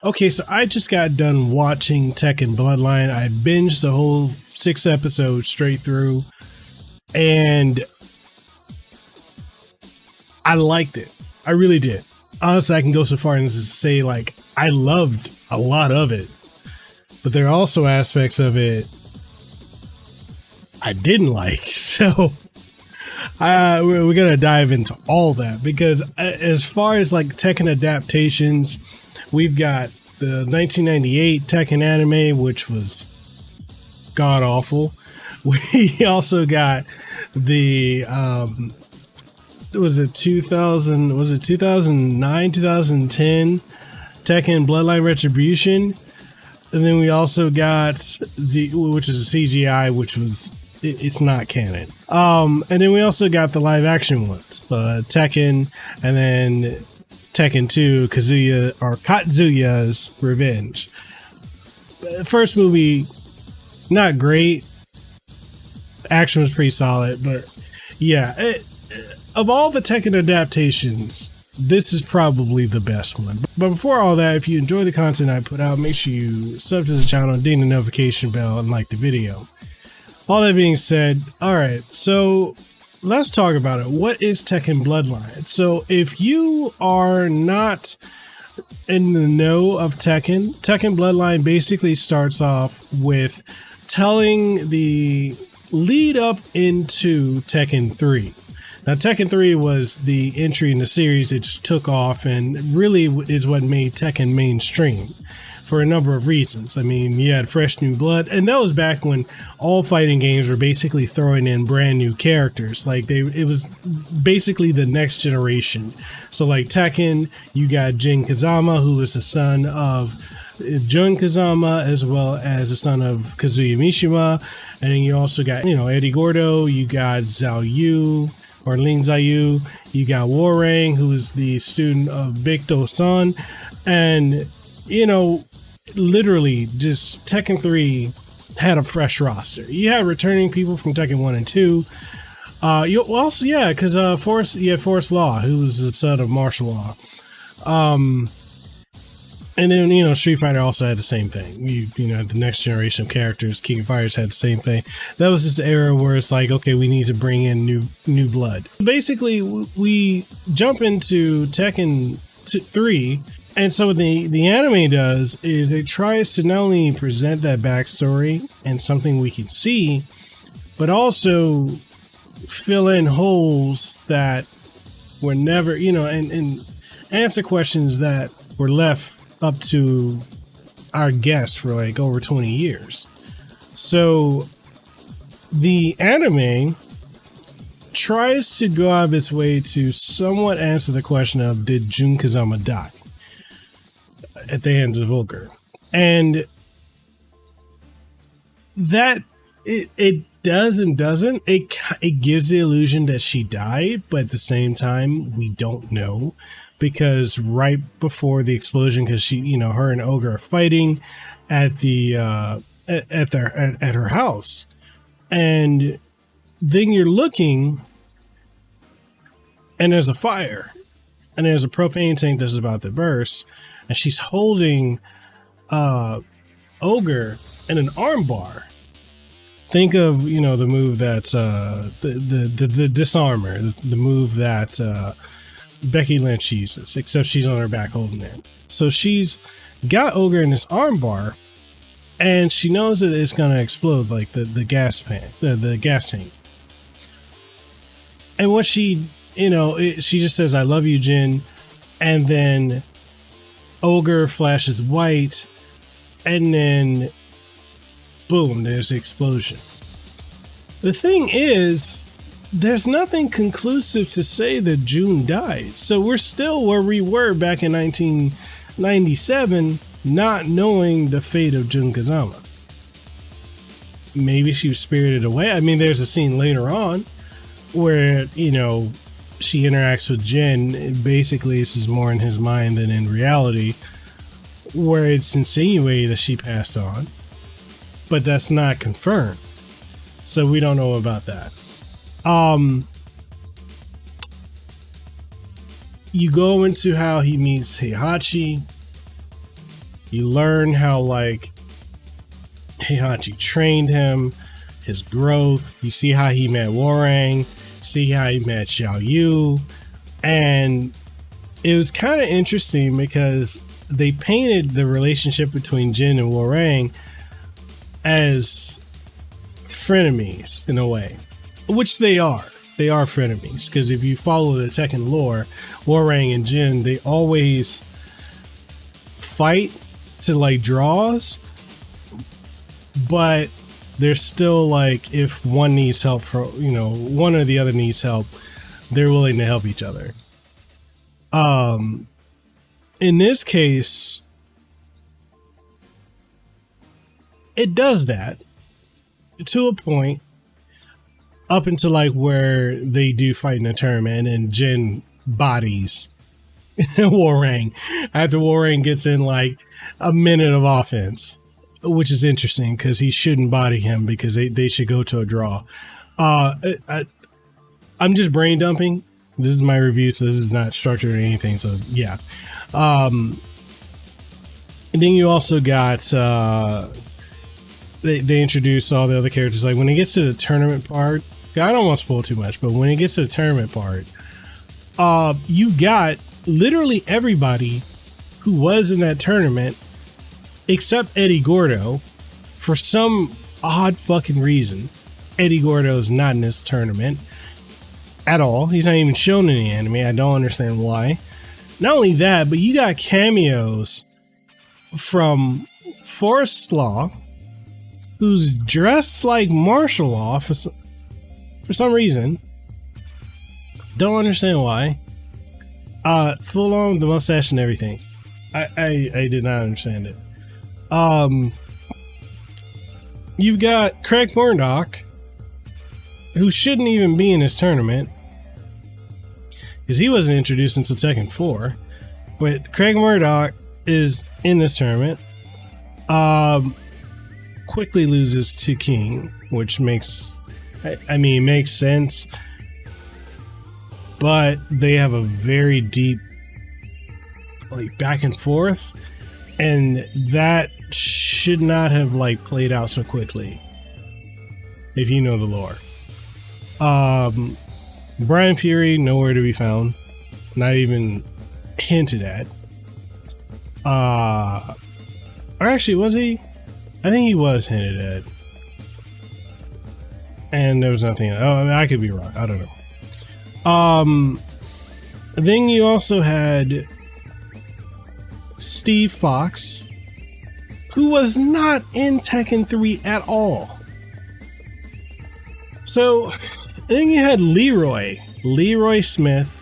Okay, so I just got done watching Tekken Bloodline. I binged the whole 6 episodes straight through, and I liked it. I really did. Honestly, I can go so far as to say, like, I loved a lot of it, but there are also aspects of it I didn't like. So we're gonna dive into all that because as far as like Tekken adaptations, we've got the 1998 Tekken anime, which was god awful. We also got the was it 2000? Was it 2009, 2010 Tekken Bloodline Retribution? And then we also got which is a CGI, which was it's not canon. And then we also got the live action ones, Tekken, and then Tekken 2, Katsuya's Revenge. First movie, not great. Action was pretty solid, but yeah, of all the Tekken adaptations, this is probably the best one. But before all that, if you enjoy the content I put out, make sure you sub to the channel, ding the notification bell, and like the video. All that being said, alright, so let's talk about it. What is Tekken Bloodline? So if you are not in the know of Tekken Bloodline basically starts off with telling the lead up into Tekken 3. Now, Tekken 3 was the entry in the series that just took off and really is what made Tekken mainstream for a number of reasons. I mean, you had fresh new blood, and that was back when all fighting games were basically throwing in brand new characters. Like it was basically the next generation. So like Tekken, you got Jin Kazama, who was the son of Jun Kazama, as well as the son of Kazuya Mishima. And then you also got, Eddie Gordo, you got Zhao Yu, or Lin Xiaoyu, you got Warang, who is the student of Bikto-san, and, literally just Tekken 3 had a fresh roster. You had returning people from Tekken 1 and 2. You also, because you had Forrest Law, who was the son of Martial Law. And then, Street Fighter also had the same thing. The next generation of characters, King of Fighters had the same thing. That was just the era where it's like, okay, we need to bring in new blood. Basically, we jump into Tekken 3, and so what the anime does is it tries to not only present that backstory and something we can see, but also fill in holes that were never, and answer questions that were left up to our guests for like over 20 years. So the anime tries to go out of its way to somewhat answer the question of, did Jun Kazama die at the hands of Ogre? And that it does and doesn't. It gives the illusion that she died, but at the same time, we don't know. Because right before the explosion, because she, her and Ogre are fighting at the at her house, and then you're looking, and there's a fire, and there's a propane tank that's about to burst, and she's holding Ogre in an armbar. Think of the move that the disarmer, the move that Becky Lynch uses, except she's on her back holding it. So she's got Ogre in this armbar, and she knows that it's gonna explode, like the gas pan, the gas tank. And what she just says, "I love you, Jin," and then Ogre flashes white, and then boom, there's the explosion. The thing is, there's nothing conclusive to say that June died. So we're still where we were back in 1997, not knowing the fate of Jun Kazama. Maybe she was spirited away. I mean, there's a scene later on where, she interacts with Jin. Basically, this is more in his mind than in reality, where it's insinuated that she passed on. But that's not confirmed. So we don't know about that. You go into how he meets Heihachi, You learn how like Heihachi trained him, his growth. You see how he met Warang, see how he met Xiao Yu, and it was kind of interesting because they painted the relationship between Jin and Warang as frenemies in a way, which they are. They are frenemies because if you follow the Tekken lore, Warang and Jin, they always fight to like draws, but they're still like, if one needs help for, you know, one or the other needs help, they're willing to help each other. In this case, it does that to a point up until like where they do fight in a tournament and Jin bodies Warang after Warang gets in like a minute of offense, which is interesting because he shouldn't body him because they should go to a draw. I'm just brain dumping. This is my review, so this is not structured or anything. So yeah. And then you also got they introduce all the other characters. Like when it gets to the tournament part, I don't want to spoil too much, but when it gets to the tournament part, you got literally everybody who was in that tournament except Eddie Gordo. For some odd fucking reason, Eddie Gordo is not in this tournament at all. He's not even shown in the anime. I don't understand why. Not only that, but you got cameos from Forrest Law, who's dressed like martial law for some reason. Don't understand why. Full on with the mustache and everything. I did not understand it. You've got Craig Murdoch, who shouldn't even be in this tournament because he wasn't introduced until Tekken 4. But Craig Murdoch is in this tournament. Quickly loses to King, which makes sense. But they have a very deep like back and forth, and that should not have like played out so quickly if you know the lore. Brian Fury, nowhere to be found, not even hinted at. Or actually, was he? I think he was hinted at, and there was nothing. I could be wrong. I don't know. Then you also had Steve Fox, who was not in Tekken 3 at all. So then you had Leroy Smith,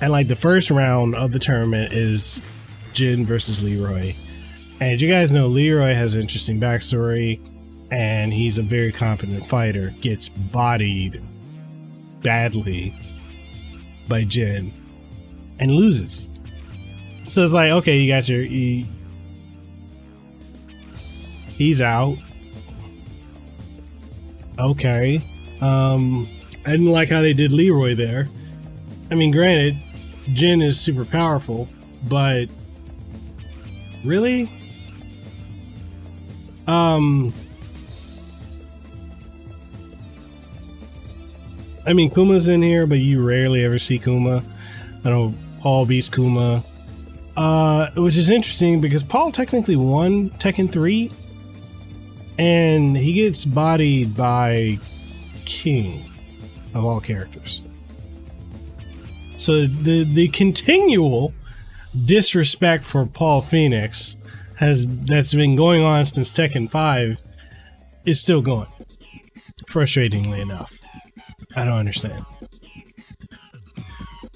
and like the first round of the tournament is Jin versus Leroy. And you guys know Leroy has an interesting backstory, and he's a very competent fighter. Gets bodied badly by Jin and loses. So it's like, okay, you got your he's out. Okay. I didn't like how they did Leroy there. I mean, granted, Jin is super powerful, but really? I mean, Kuma's in here, but you rarely ever see Kuma. I know Paul beats Kuma, which is interesting because Paul technically won Tekken 3, and he gets bodied by King of all characters. So the continual disrespect for Paul Phoenix that's been going on since Tekken 5 is still going. Frustratingly enough. I don't understand.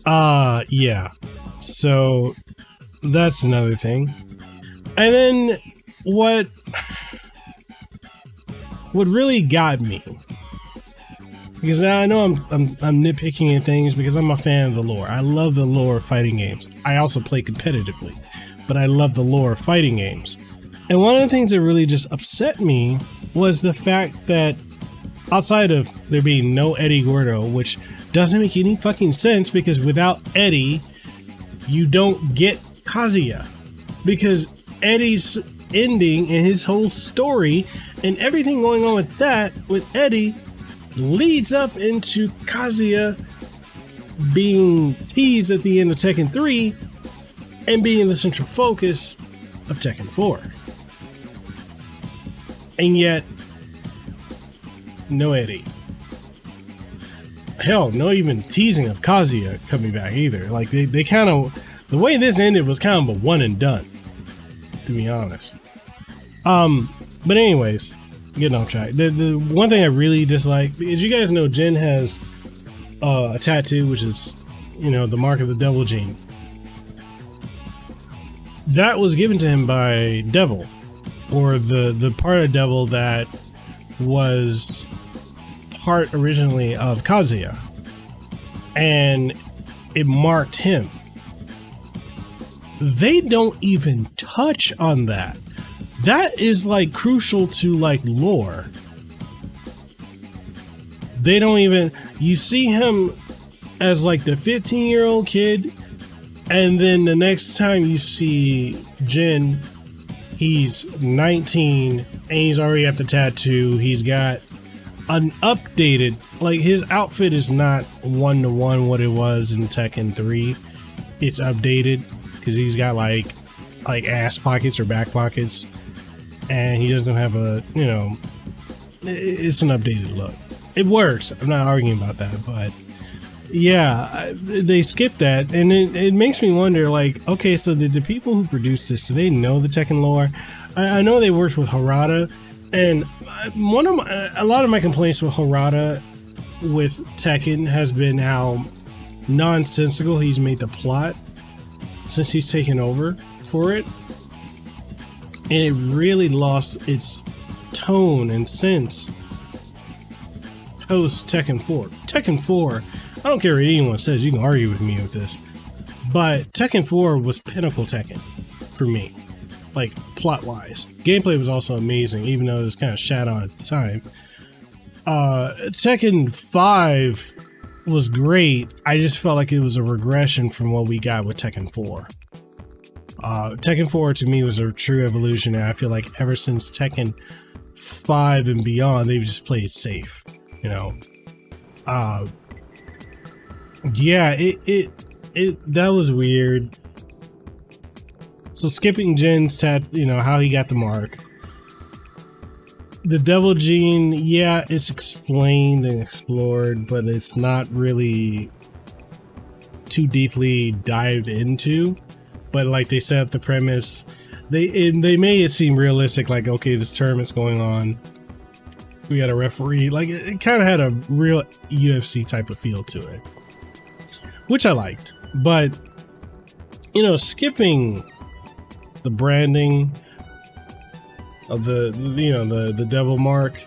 Yeah. So that's another thing. And then what really got me, because I know I'm nitpicking at things because I'm a fan of the lore. I love the lore of fighting games. I also play competitively, but I love the lore of fighting games. And one of the things that really just upset me was the fact that outside of there being no Eddie Gordo, which doesn't make any fucking sense because without Eddie, you don't get Kazuya. because Eddie's ending and his whole story and everything going on with that, with Eddie, leads up into Kazuya being teased at the end of Tekken 3 and being the central focus of Tekken 4. And yet, no Eddie. Hell, no even teasing of Kazuya coming back either. Like, they kind of, the way this ended was kind of a one and done, to be honest. But anyways, getting off track. The one thing I really dislike is, you guys know Jin has a tattoo, which is, you know, the mark of the devil gene. That was given to him by Devil, or the part of Devil that was part originally of Kazuya, and it marked him. They don't even touch on that. That is like crucial to like lore. They don't even, you see him as like the 15-year-old kid, and then the next time you see Jin, he's 19 and he's already got the tattoo. He's got an updated, like, his outfit is not one-to-one what it was in Tekken 3. It's updated because he's got like ass pockets or back pockets, and he doesn't have a, you know, it's an updated look. It works. I'm not arguing about that, but yeah, they skipped that, and it makes me wonder, like, okay, so did the people who produced this, do they know the Tekken lore? I know they worked with Harada, and a lot of my complaints with Harada with Tekken has been how nonsensical he's made the plot since he's taken over for it, and it really lost its tone and sense post Tekken 4. Tekken 4, I don't care what anyone says, you can argue with me with this, but Tekken 4 was pinnacle Tekken for me, like, plot wise. Gameplay was also amazing, even though it was kind of shat on at the time. Tekken 5 was great. I just felt like it was a regression from what we got with Tekken 4. Tekken 4 to me was a true evolution, and I feel like ever since Tekken 5 and beyond, they've just played safe, you know. Yeah, that was weird. So skipping Jin's you know, how he got the mark. The devil gene, yeah, it's explained and explored, but it's not really too deeply dived into. But like, they set up the premise, they made it seem realistic, like, okay, this tournament's going on, we got a referee, like, it kind of had a real UFC type of feel to it, which I liked. But, you know, skipping the branding of the devil mark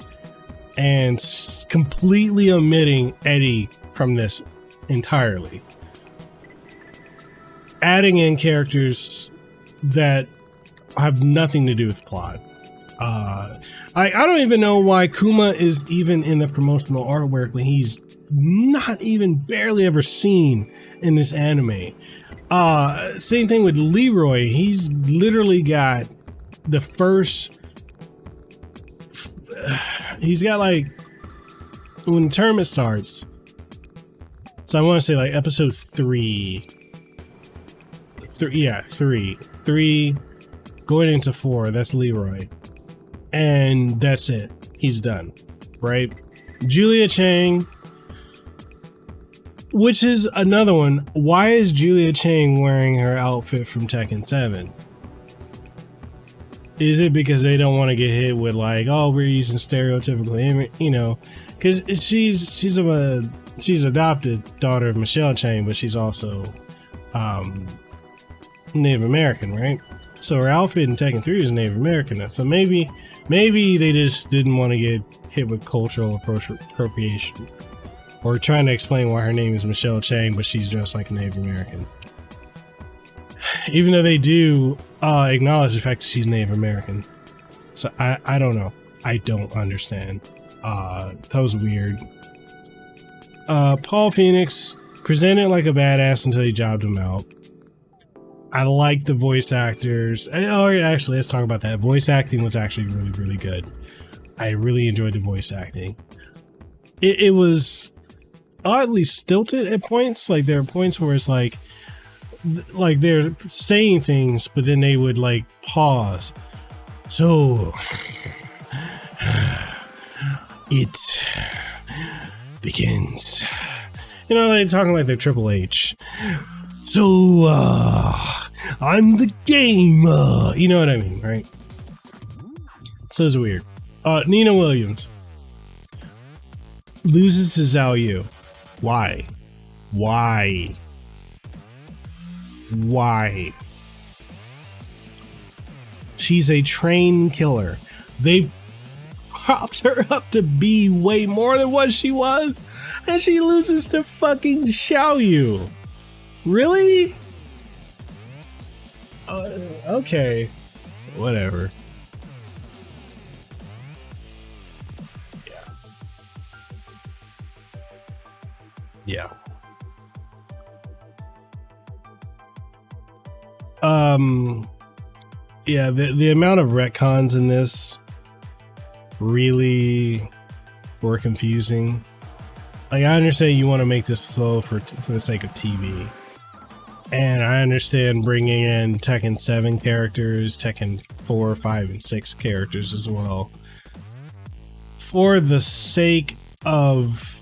and completely omitting Eddie from this entirely, adding in characters that have nothing to do with the plot. I don't even know why Kuma is even in the promotional artwork when he's not even barely ever seen in this anime. Same thing with Leroy. He's literally got the first, he's got, like, when the tournament starts, so I want to say like episode 3 going into 4, that's Leroy, and that's it, he's done, right? Julia Chang, which is another one. Why is Julia Chang wearing her outfit from Tekken 7? Is it because they don't want to get hit with, like, oh, we're using stereotypical, you know, because she's adopted daughter of Michelle Chang, but she's also Native American, right? So her outfit in Tekken 3 is Native American. So maybe they just didn't want to get hit with cultural appropriation, or trying to explain why her name is Michelle Chang, but she's dressed like a Native American. Even though they do acknowledge the fact that she's Native American. So I don't know. I don't understand. That was weird. Paul Phoenix presented like a badass until he jobbed him out. I like the voice actors. Oh, actually, let's talk about that. Voice acting was actually really, really good. I really enjoyed the voice acting. It was oddly stilted at points. Like there are points where it's like they're saying things, but then they would like pause. So it begins. You know, they're talking like they're Triple H. So I'm the game. You know what I mean, right? So it's weird. Nina Williams loses to Zhao Yu. Why? Why? Why? She's a trained killer. They propped her up to be way more than what she was, and she loses to fucking Xiao Yu. Really? Okay. Whatever. Yeah. Yeah, the amount of retcons in this really were confusing. Like, I understand you want to make this flow for the sake of TV. And I understand bringing in Tekken 7 characters, Tekken 4, 5, and 6 characters as well. For the sake of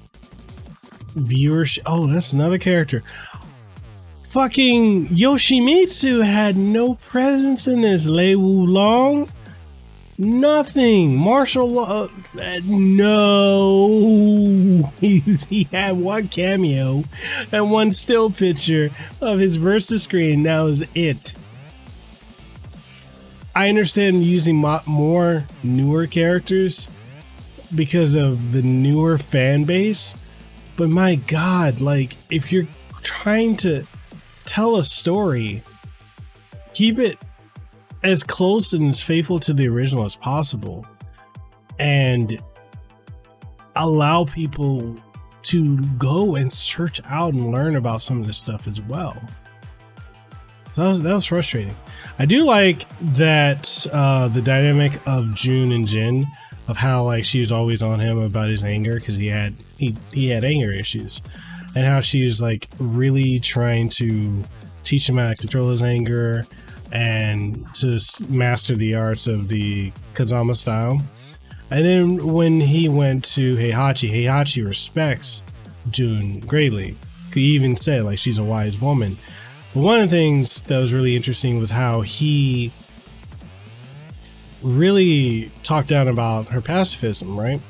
viewership. Oh, that's another character. Fucking Yoshimitsu had no presence in this. Lei Wulong, nothing. Martial law, no. He had one cameo and one still picture of his versus screen. That was it. I understand using more newer characters because of the newer fan base, but my God, like, if you're trying to tell a story, keep it as close and as faithful to the original as possible, and allow people to go and search out and learn about some of this stuff as well. So that was frustrating. I do like that the dynamic of June and Jin, of how like she was always on him about his anger because he had anger issues, and how she was like really trying to teach him how to control his anger and to master the arts of the Kazama style. And then when he went to Heihachi respects June greatly. He even said like she's a wise woman. But one of the things that was really interesting was how he really talked down about her pacifism, right?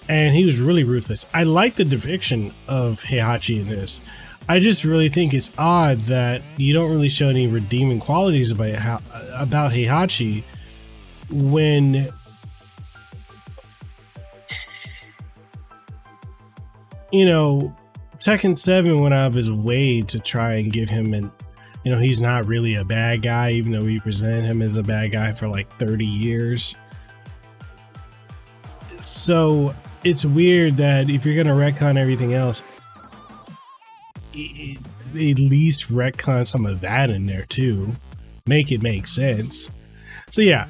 And he was really ruthless. I like the depiction of Heihachi in this. I just really think it's odd that you don't really show any redeeming qualities about Heihachi when you know Tekken 7 went out of his way to try and give him an, you know, he's not really a bad guy, even though we presented him as a bad guy for like 30 years. So it's weird that if you're gonna retcon everything else, at least retcon some of that in there too. Make it make sense. So yeah,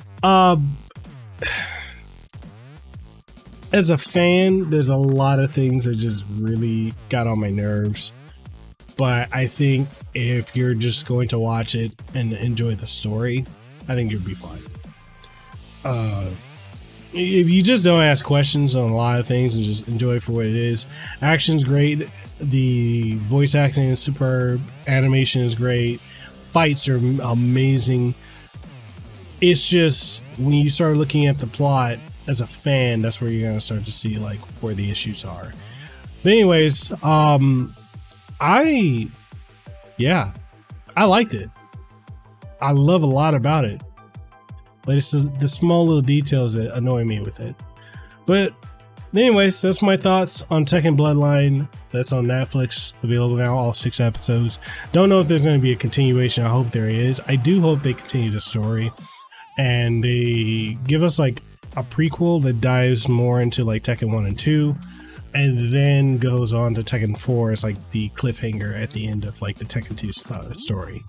as a fan, there's a lot of things that just really got on my nerves. But I think if you're just going to watch it and enjoy the story, I think you'll be fine. If you just don't ask questions on a lot of things and just enjoy it for what it is, action's great, the voice acting is superb, animation is great, fights are amazing. It's just when you start looking at the plot as a fan, that's where you're gonna start to see like where the issues are. But anyways, I liked it. I love a lot about it, but it's the small little details that annoy me with it. But anyways, that's my thoughts on Tekken Bloodline. That's on Netflix, available now, all 6 episodes. Don't know if there's going to be a continuation. I hope there is. I do hope they continue the story and they give us like a prequel that dives more into like Tekken 1 and 2. and then goes on to Tekken 4 as like the cliffhanger at the end of like the Tekken 2 story.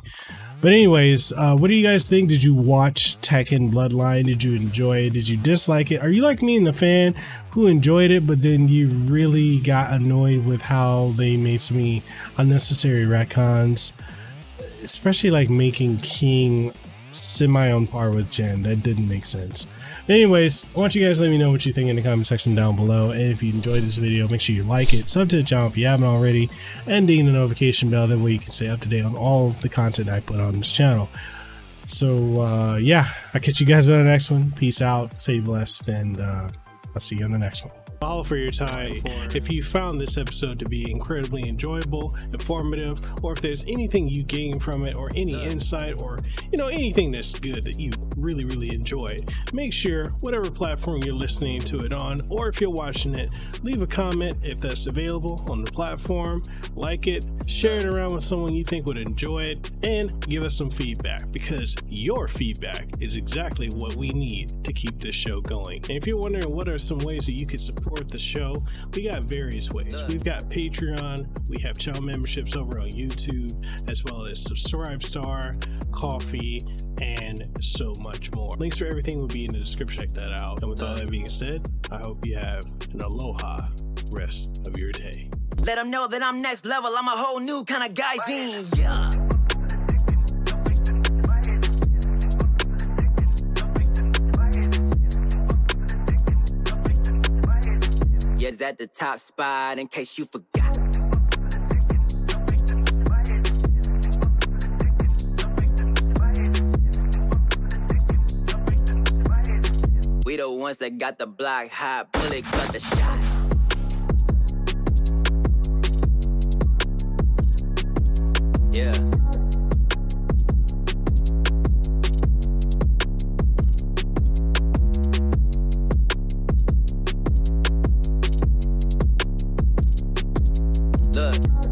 But anyways, what do you guys think? Did you watch Tekken Bloodline? Did you enjoy it? Did you dislike it? Are you like me and the fan who enjoyed it, but then you really got annoyed with how they made so many unnecessary retcons, especially like making King semi on par with Jen? That didn't make sense. Anyways, I want you guys to let me know what you think in the comment section down below, and if you enjoyed this video, make sure you like it, sub to the channel if you haven't already, and ding the notification bell, that way you can stay up to date on all of the content I put on this channel. So yeah, I'll catch you guys on the next one. Peace out, stay blessed, and I'll see you on the next one. All for your time. If you found this episode to be incredibly enjoyable, informative, or if there's anything you gain from it, or any insight, or anything that's good that you really enjoyed, make sure whatever platform you're listening to it on, or if you're watching it, leave a comment if that's available on the platform, like it, share it around with someone you think would enjoy it, and give us some feedback, because your feedback is exactly what we need to keep this show going. And if you're wondering what are some ways that you could support the show, we got various ways. We've got Patreon, we have channel memberships over on YouTube, as well as Subscribestar, Coffee, and so much more. Links for everything will be in the description. Check that out. And with all that being said, I hope you have an aloha rest of your day. Let them know that I'm next level. I'm a whole new kind of guy. Yeah. Yes, at the top spot, in case you forgot. We the ones that got the block hot, bullet got the shot. Yeah. Look.